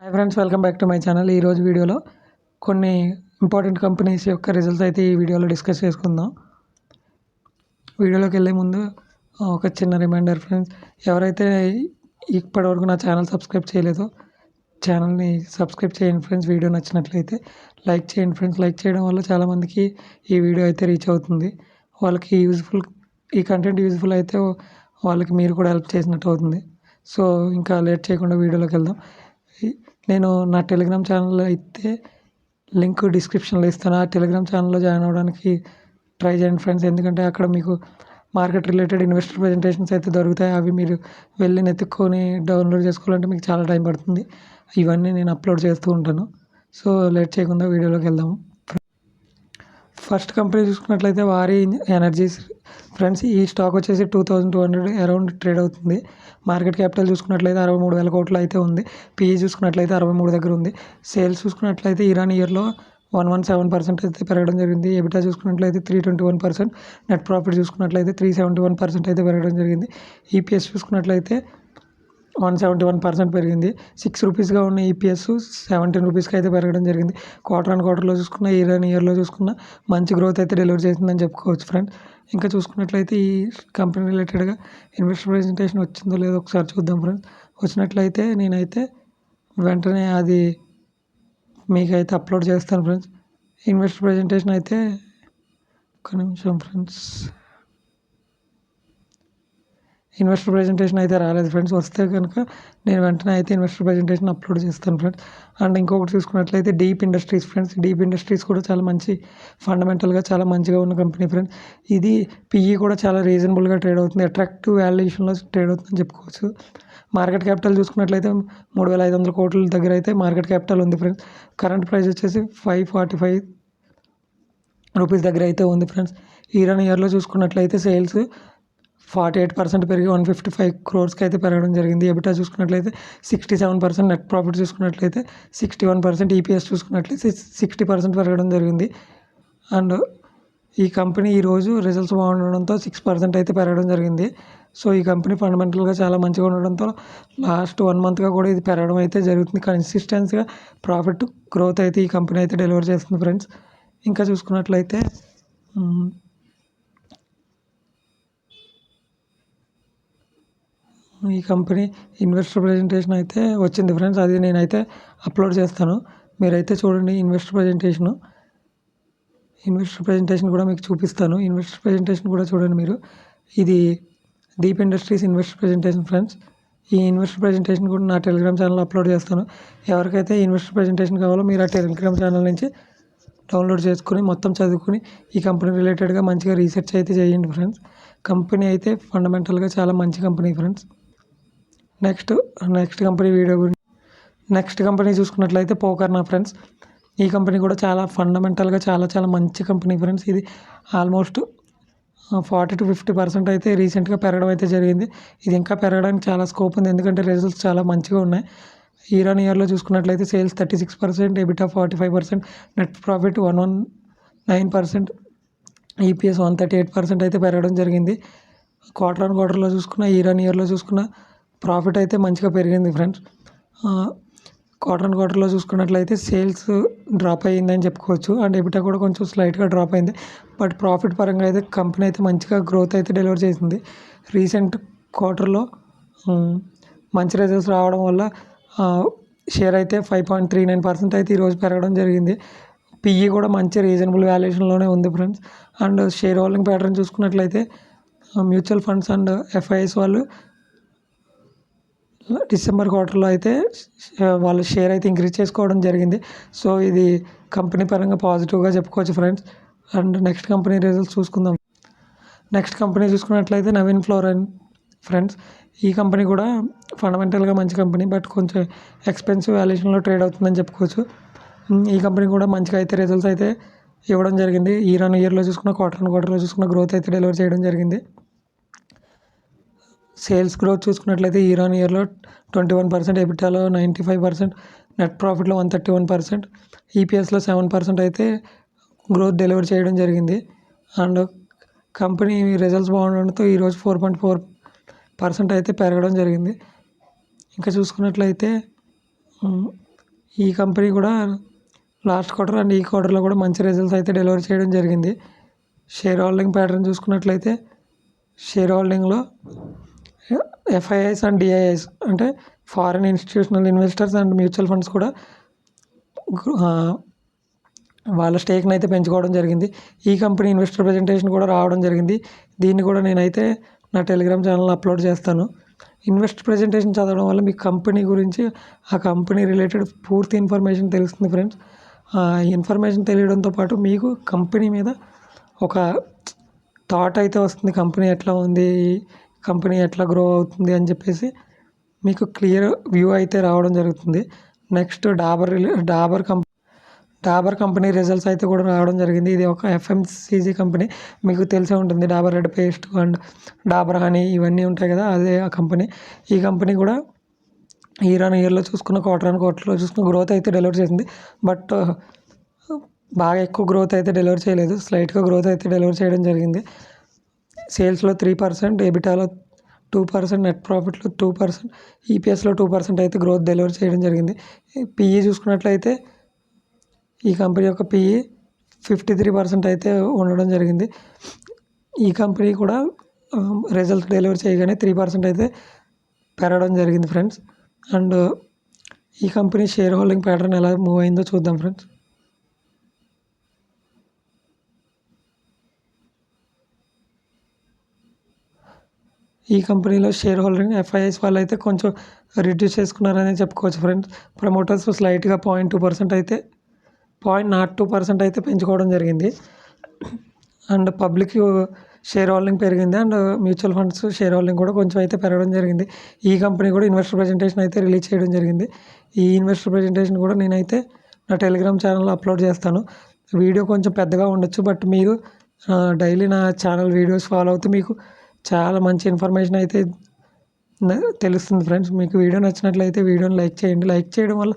Hi friends, welcome back to my channel. ఈరోజు వీడియోలో కొన్ని ఇంపార్టెంట్ కంపెనీస్ యొక్క రిజల్ట్స్ అయితే ఈ వీడియోలో డిస్కస్ చేసుకుందాం. వీడియోలోకి వెళ్ళే ముందు ఒక చిన్న రిమైండర్ ఫ్రెండ్స్, ఎవరైతే ఇప్పటివరకు నా ఛానల్ సబ్స్క్రైబ్ చేయలేదో ఛానల్ని సబ్స్క్రైబ్ చేయండి ఫ్రెండ్స్. వీడియో నచ్చినట్లయితే లైక్ చేయండి ఫ్రెండ్స్. లైక్ చేయడం వల్ల చాలామందికి ఈ వీడియో అయితే రీచ్ అవుతుంది. వాళ్ళకి ఈ కంటెంట్ యూజ్ఫుల్ అయితే వాళ్ళకి మీరు కూడా హెల్ప్ చేసినట్టు అవుతుంది. సో ఇంకా లేట్ చేయకుండా వీడియోలోకి వెళ్దాం. నేను నా టెలిగ్రామ్ ఛానల్లో అయితే లింక్ డిస్క్రిప్షన్లో ఇస్తాను. ఆ టెలిగ్రామ్ ఛానల్లో జాయిన్ అవ్వడానికి ట్రై చేయండి ఫ్రెండ్స్. ఎందుకంటే అక్కడ మీకు మార్కెట్ రిలేటెడ్ ఇన్వెస్టర్ ప్రజెంటేషన్స్ అయితే దొరుకుతాయి. అవి మీరు వెళ్ళి నెత్తుక్కొని డౌన్లోడ్ చేసుకోవాలంటే మీకు చాలా టైం పడుతుంది. ఇవన్నీ నేను అప్లోడ్ చేస్తూ ఉంటాను. సో లేట్ చేయకుండా వీడియోలోకి వెళ్దాము. ఫస్ట్ కంపెనీ చూసుకున్నట్లయితే వారి ఎనర్జీస్ ఫ్రెండ్స్. ఈ స్టాక్ వచ్చేసి 2200 అరౌండ్ ట్రేడ్ అవుతుంది. మార్కెట్ క్యాపిటల్ చూసుకున్నట్లయితే 63,000 కోట్లు అయితే ఉంది. పీఈ చూసుకున్నట్లయితే 63 దగ్గర ఉంది. సేల్స్ చూసుకున్నట్లయితే ఇయర్లో 117% అయితే పెరగడం జరిగింది. ఎబిటా చూసుకున్నట్లయితే 321%, నెట్ ప్రాఫిట్ చూసుకున్నట్లయితే 371% అయితే పెరగడం జరిగింది. ఈపీఎస్ చూసుకున్నట్లయితే 171% పెరిగింది. ₹6 ఉన్న ఈపీఎస్ ₹17కి అయితే పెరగడం జరిగింది. క్వార్టర్లో చూసుకున్న ఇయర్లో చూసుకున్న మంచి గ్రోత్ అయితే డెలివర్ చేసిందని చెప్పుకోవచ్చు ఫ్రెండ్స్. ఇంకా చూసుకున్నట్లయితే ఈ కంపెనీ రిలేటెడ్గా ఇన్వెస్టర్ ప్రెజెంటేషన్ వచ్చిందో లేదో ఒకసారి చూద్దాం ఫ్రెండ్స్. వచ్చినట్లయితే నేనైతే వెంటనే అది మీకైతే అప్లోడ్ చేస్తాను ఫ్రెండ్స్. ఇన్వెస్టర్ ప్రెజెంటేషన్ అయితే ఒక్క నిమిషం ఫ్రెండ్స్. ఇన్వెస్టర్ ప్రెజెంటేషన్ అయితే రాలేదు ఫ్రెండ్స్. వస్తే కనుక నేను వెంటనే అయితే ఇన్వెస్టర్ ప్రెజెంటేషన్ అప్లోడ్ చేస్తాను ఫ్రెండ్స్. అండ్ ఇంకొకటి చూసుకున్నట్లయితే deep industries friends. Deep industries కూడా చాలా మంచి ఫండమెంటల్గా చాలా మంచిగా ఉన్న కంపెనీ ఫ్రెండ్స్. ఇది పీఈ కూడా చాలా రీజనబుల్గా ట్రేడ్ అవుతుంది. అట్రాక్టివ్ వాల్యుయేషన్లో ట్రేడ్ అవుతుందని చెప్పుకోవచ్చు. మార్కెట్ క్యాపిటల్ చూసుకున్నట్లయితే 3,500 కోట్ల దగ్గర అయితే మార్కెట్ క్యాపిటల్ ఉంది ఫ్రెండ్స్. కరెంట్ ప్రైస్ వచ్చేసి ₹545 దగ్గర అయితే ఉంది ఫ్రెండ్స్. ఇయర్లో చూసుకున్నట్లయితే సేల్స్ 48% పెరిగి 155 crores అయితే పెరగడం జరిగింది. ఎబిటా చూసుకున్నట్లయితే 67%, నెట్ ప్రాఫిట్ చూసుకున్నట్లయితే 61%, ఈపీఎస్ చూసుకున్నట్లయితే 60% పెరగడం జరిగింది. అండ్ ఈ కంపెనీ ఈరోజు రిజల్ట్స్ బాగుండడంతో 6% అయితే పెరగడం జరిగింది. సో ఈ కంపెనీ ఫండమెంటల్గా చాలా మంచిగా ఉండడంతో లాస్ట్ 1 monthగా కూడా ఇది పెరగడం అయితే జరుగుతుంది. కన్సిస్టెన్సీగా ప్రాఫిట్ గ్రోత్ అయితే ఈ కంపెనీ అయితే డెలివర్ చేస్తుంది ఫ్రెండ్స్. ఇంకా చూసుకున్నట్లయితే ఈ కంపెనీ ఇన్వెస్టర్ ప్రెజెంటేషన్ అయితే వచ్చింది ఫ్రెండ్స్. అది నేనైతే అప్లోడ్ చేస్తాను. మీరైతే చూడండి ఇన్వెస్టర్ ప్రెజెంటేషన్ కూడా మీకు చూపిస్తాను. ఇన్వెస్టర్ ప్రెజెంటేషన్ కూడా చూడండి మీరు. ఇది deep industries investor presentation friends. ఈ ఇన్వెస్టర్ ప్రెజెంటేషన్ కూడా నా టెలిగ్రామ్ ఛానల్లో అప్లోడ్ చేస్తాను. ఎవరికైతే ఇన్వెస్టర్ ప్రెజెంటేషన్ కావాలో మీరు ఆ టెలిగ్రామ్ ఛానల్ నుంచి డౌన్లోడ్ చేసుకుని మొత్తం చదువుకుని ఈ కంపెనీ రిలేటెడ్గా మంచిగా రీసెర్చ్ అయితే చేయండి ఫ్రెండ్స్. కంపెనీ అయితే ఫండమెంటల్గా చాలా మంచి కంపెనీ ఫ్రెండ్స్. నెక్స్ట్ కంపెనీ చూసుకున్నట్లయితే పోకర్నా ఫ్రెండ్స్. ఈ కంపెనీ కూడా చాలా ఫండమెంటల్గా చాలా మంచి కంపెనీ ఫ్రెండ్స్. ఇది ఆల్మోస్ట్ 40-50% అయితే రీసెంట్గా పెరగడం అయితే జరిగింది. ఇది ఇంకా పెరగడానికి చాలా స్కోప్ ఉంది. ఎందుకంటే రిజల్ట్స్ చాలా మంచిగా ఉన్నాయి. ఇయర్లో చూసుకున్నట్లయితే sales 36%, EBITDA 45%, net profit 119%, EPS 138% అయితే పెరగడం జరిగింది. క్వార్టర్లో చూసుకున్న ఇయర్లో చూసుకున్న ప్రాఫిట్ అయితే మంచిగా పెరిగింది ఫ్రెండ్స్. క్వార్టర్లో చూసుకున్నట్లయితే సేల్స్ డ్రాప్ అయ్యిందని చెప్పుకోవచ్చు. అండ్ ఎబిటా కూడా కొంచెం స్లైట్గా డ్రాప్ అయింది. బట్ ప్రాఫిట్ పరంగా అయితే కంపెనీ అయితే మంచిగా గ్రోత్ అయితే డెలివర్ చేసింది. రీసెంట్ క్వార్టర్లో మంచి రిజల్ట్స్ రావడం వల్ల షేర్ అయితే 5.39% అయితే ఈరోజు పెరగడం జరిగింది. పీఈ కూడా మంచి రీజనబుల్ వాల్యుయేషన్లోనే ఉంది friends. And share holding pattern చూసుకున్నట్లయితే మ్యూచువల్ ఫండ్స్ అండ్ ఎఫ్ఐఎస్ వాళ్ళు డిసెంబర్ క్వార్టర్లో అయితే వాళ్ళ షేర్ అయితే ఇంక్రీజ్ చేసుకోవడం జరిగింది. సో ఇది కంపెనీ పరంగా పాజిటివ్గా చెప్పుకోవచ్చు friends. And next company results చూసుకుందాం. నెక్స్ట్ కంపెనీ చూసుకున్నట్లయితే నవీన్ ఫ్లోరైన్ ఫ్రెండ్స్. ఈ కంపెనీ కూడా ఫండమెంటల్గా మంచి కంపెనీ, బట్ కొంచెం ఎక్స్పెన్సివ్ వాల్యుయేషన్లో ట్రేడ్ అవుతుందని చెప్పుకోవచ్చు. ఈ కంపెనీ కూడా మంచిగా అయితే రిజల్ట్స్ అయితే ఇవ్వడం జరిగింది. ఇయర్లో చూసుకున్న క్వార్టర్లో చూసుకున్న గ్రోత్ అయితే డెలివర్ చేయడం జరిగింది. సేల్స్ గ్రోత్ చూసుకున్నట్లయితే ఇయర్లో 21%, ఎబిటాలో 95%, నెట్ ప్రాఫిట్లో 131%, ఈపీఎస్లో 7% అయితే గ్రోత్ డెలివర్ చేయడం జరిగింది. అండ్ కంపెనీ రిజల్ట్స్ బాగుండడంతో ఈరోజు 4.4% అయితే పెరగడం జరిగింది. ఇంకా చూసుకున్నట్లయితే ఈ కంపెనీ కూడా లాస్ట్ క్వార్టర్ అండ్ ఈ క్వార్టర్లో కూడా మంచి రిజల్ట్స్ అయితే డెలివరీ చేయడం జరిగింది. షేర్ హోల్డింగ్ ప్యాటర్న్ చూసుకున్నట్లయితే షేర్ హోల్డింగ్లో ఎఫ్ఐఐస్ అండ్ డిఐఐస్ అంటే foreign institutional investors and mutual funds కూడా వాళ్ళ స్టేక్ని అయితే పెంచుకోవడం జరిగింది. ఈ కంపెనీ ఇన్వెస్టర్ ప్రజెంటేషన్ కూడా రావడం జరిగింది. దీన్ని కూడా నేనైతే నా టెలిగ్రామ్ ఛానల్లో అప్లోడ్ చేస్తాను. ఇన్వెస్టర్ ప్రజెంటేషన్ చదవడం వల్ల మీ కంపెనీ గురించి ఆ కంపెనీ రిలేటెడ్ పూర్తి ఇన్ఫర్మేషన్ తెలుస్తుంది ఫ్రెండ్స్. ఇన్ఫర్మేషన్ తెలియడంతో పాటు మీకు కంపెనీ మీద ఒక థాట్ అయితే వస్తుంది. కంపెనీ ఎట్లా ఉంది, కంపెనీ ఎట్లా గ్రో అవుతుంది అని చెప్పేసి మీకు క్లియర్ వ్యూ అయితే రావడం జరుగుతుంది. నెక్స్ట్ డాబర్ కంపెనీ రిజల్ట్స్ అయితే కూడా రావడం జరిగింది. ఇది ఒక ఎఫ్ఎంసీజీ కంపెనీ, మీకు తెలిసే ఉంటుంది. Dabur red paste and Dabur honey ఇవన్నీ ఉంటాయి కదా, అదే ఆ కంపెనీ. ఈ కంపెనీ కూడా ఇయర్ ఆన్ ఇయర్లో చూసుకున్న క్వార్టర్లో చూసుకున్న గ్రోత్ అయితే డెలివర్ చేసింది. బట్ బాగా ఎక్కువ గ్రోత్ అయితే డెలివర్ చేయలేదు, స్లైట్గా గ్రోత్ అయితే డెలివర్ చేయడం జరిగింది. సేల్స్లో 3%, ఎబిటాలో 2%, నెట్ ప్రాఫిట్లో 2%, ఈపీఎస్లో 2% అయితే గ్రోత్ డెలివర్ చేయడం జరిగింది. పిఈ చూసుకున్నట్లయితే ఈ కంపెనీ యొక్క పిఈ 53% అయితే ఉండడం జరిగింది. ఈ కంపెనీ కూడా రిజల్ట్ డెలివర్ చేయగానే 3% అయితే పెరగడం జరిగింది ఫ్రెండ్స్. అండ్ ఈ కంపెనీ షేర్ హోల్డింగ్ ప్యాటర్న్ ఎలా మూవ్ అయిందో చూద్దాం ఫ్రెండ్స్. ఈ కంపెనీలో షేర్ హోల్డింగ్ ఎఫ్ఐఐస్ వాళ్ళు అయితే కొంచెం రిడ్యూస్ చేసుకున్నారని చెప్పుకోవచ్చు ఫ్రెండ్స్. ప్రమోటర్స్ స్లైట్గా 0.2% అయితే 0.02% అయితే పెంచుకోవడం జరిగింది. అండ్ పబ్లిక్ షేర్ హోల్డింగ్ పెరిగింది and mutual funds share holding కూడా కొంచెం అయితే పెరగడం జరిగింది. ఈ కంపెనీ కూడా ఇన్వెస్టర్ ప్రజెంటేషన్ అయితే రిలీజ్ చేయడం జరిగింది. ఈ ఇన్వెస్టర్ ప్రజెంటేషన్ కూడా నేనైతే నా టెలిగ్రామ్ ఛానల్లో అప్లోడ్ చేస్తాను. వీడియో కొంచెం పెద్దగా ఉండొచ్చు, బట్ మీరు డైలీ నా ఛానల్ వీడియోస్ ఫాలో అవుతూ మీకు చాలా మంచి ఇన్ఫర్మేషన్ అయితే తెలుస్తుంది ఫ్రెండ్స్. మీకు వీడియో నచ్చినట్లయితే వీడియోని లైక్ చేయండి. లైక్ చేయడం వల్ల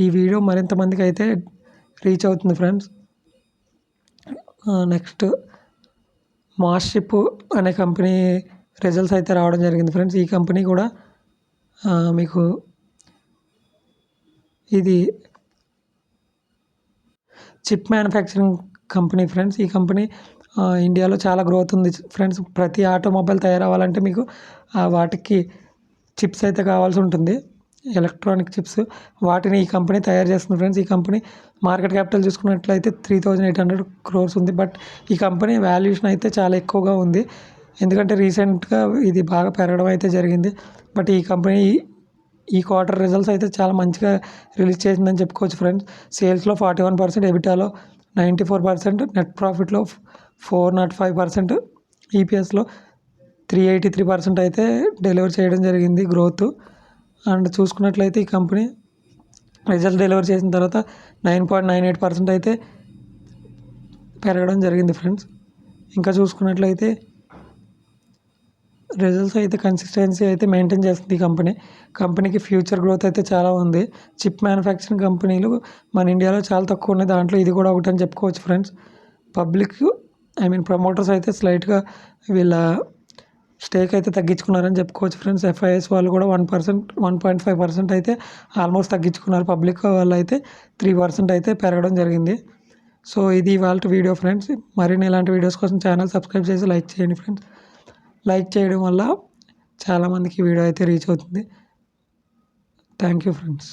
ఈ వీడియో మరింత మందికి అయితే రీచ్ అవుతుంది ఫ్రెండ్స్. నెక్స్ట్ మాస్షిప్ అనే కంపెనీ రిజల్ట్స్ అయితే రావడం జరిగింది ఫ్రెండ్స్. ఈ కంపెనీ కూడా మీకు ఇది చిప్ మ్యానుఫ్యాక్చరింగ్ కంపెనీ ఫ్రెండ్స్. ఈ కంపెనీ ఇండియాలో చాలా గ్రోత్ ఉంది ఫ్రెండ్స్. ప్రతి ఆటోమొబైల్ తయారవ్వాలంటే మీకు వాటికి చిప్స్ అయితే కావాల్సి ఉంటుంది, ఎలక్ట్రానిక్ చిప్స్. వాటిని ఈ కంపెనీ తయారు చేస్తుంది ఫ్రెండ్స్. ఈ కంపెనీ మార్కెట్ క్యాపిటల్ చూసుకున్నట్లయితే 3,800 crores ఉంది. బట్ ఈ కంపెనీ వాల్యుయేషన్ అయితే చాలా ఎక్కువగా ఉంది, ఎందుకంటే రీసెంట్గా ఇది బాగా పెరగడం అయితే జరిగింది. బట్ ఈ కంపెనీ ఈ క్వార్టర్ రిజల్ట్స్ అయితే చాలా మంచిగా రిలీజ్ చేసిందని చెప్పుకోవచ్చు ఫ్రెండ్స్. సేల్స్లో 41%, ఎబిటాలో 94%, నెట్ ప్రాఫిట్లో 405%, ఈపీఎస్లో 383% అయితే డెలివర్ చేయడం జరిగింది గ్రోత్. అండ్ చూసుకున్నట్లయితే ఈ కంపెనీ రిజల్ట్ డెలివర్ చేసిన తర్వాత 9.98% అయితే పెరగడం జరిగింది ఫ్రెండ్స్. ఇంకా చూసుకున్నట్లయితే రిజల్ట్స్ అయితే కన్సిస్టెన్సీ అయితే మెయింటైన్ చేస్తుంది ఈ కంపెనీకి ఫ్యూచర్ గ్రోత్ అయితే చాలా ఉంది. చిప్ మ్యానుఫ్యాక్చరింగ్ కంపెనీలు మన ఇండియాలో చాలా తక్కువ ఉన్నాయి, దాంట్లో ఇది కూడా ఒకటి అని చెప్పుకోవచ్చు ఫ్రెండ్స్. ప్రమోటర్స్ అయితే స్లైట్గా వీళ్ళ స్టేక్ అయితే తగ్గించుకున్నారని చెప్పుకోవచ్చు ఫ్రెండ్స్. ఎఫ్ఐఎస్ వాళ్ళు కూడా 1.5% అయితే ఆల్మోస్ట్ తగ్గించుకున్నారు. పబ్లిక్ వాళ్ళు అయితే 3% అయితే పెరగడం జరిగింది. సో ఇది ఇవాళ వీడియో ఫ్రెండ్స్. మరిన్ని ఇలాంటి వీడియోస్ కోసం ఛానల్ సబ్స్క్రైబ్ చేసి లైక్ చేయండి ఫ్రెండ్స్. లైక్ చేయడం వల్ల చాలామందికి వీడియో అయితే రీచ్ అవుతుంది. Thank you friends.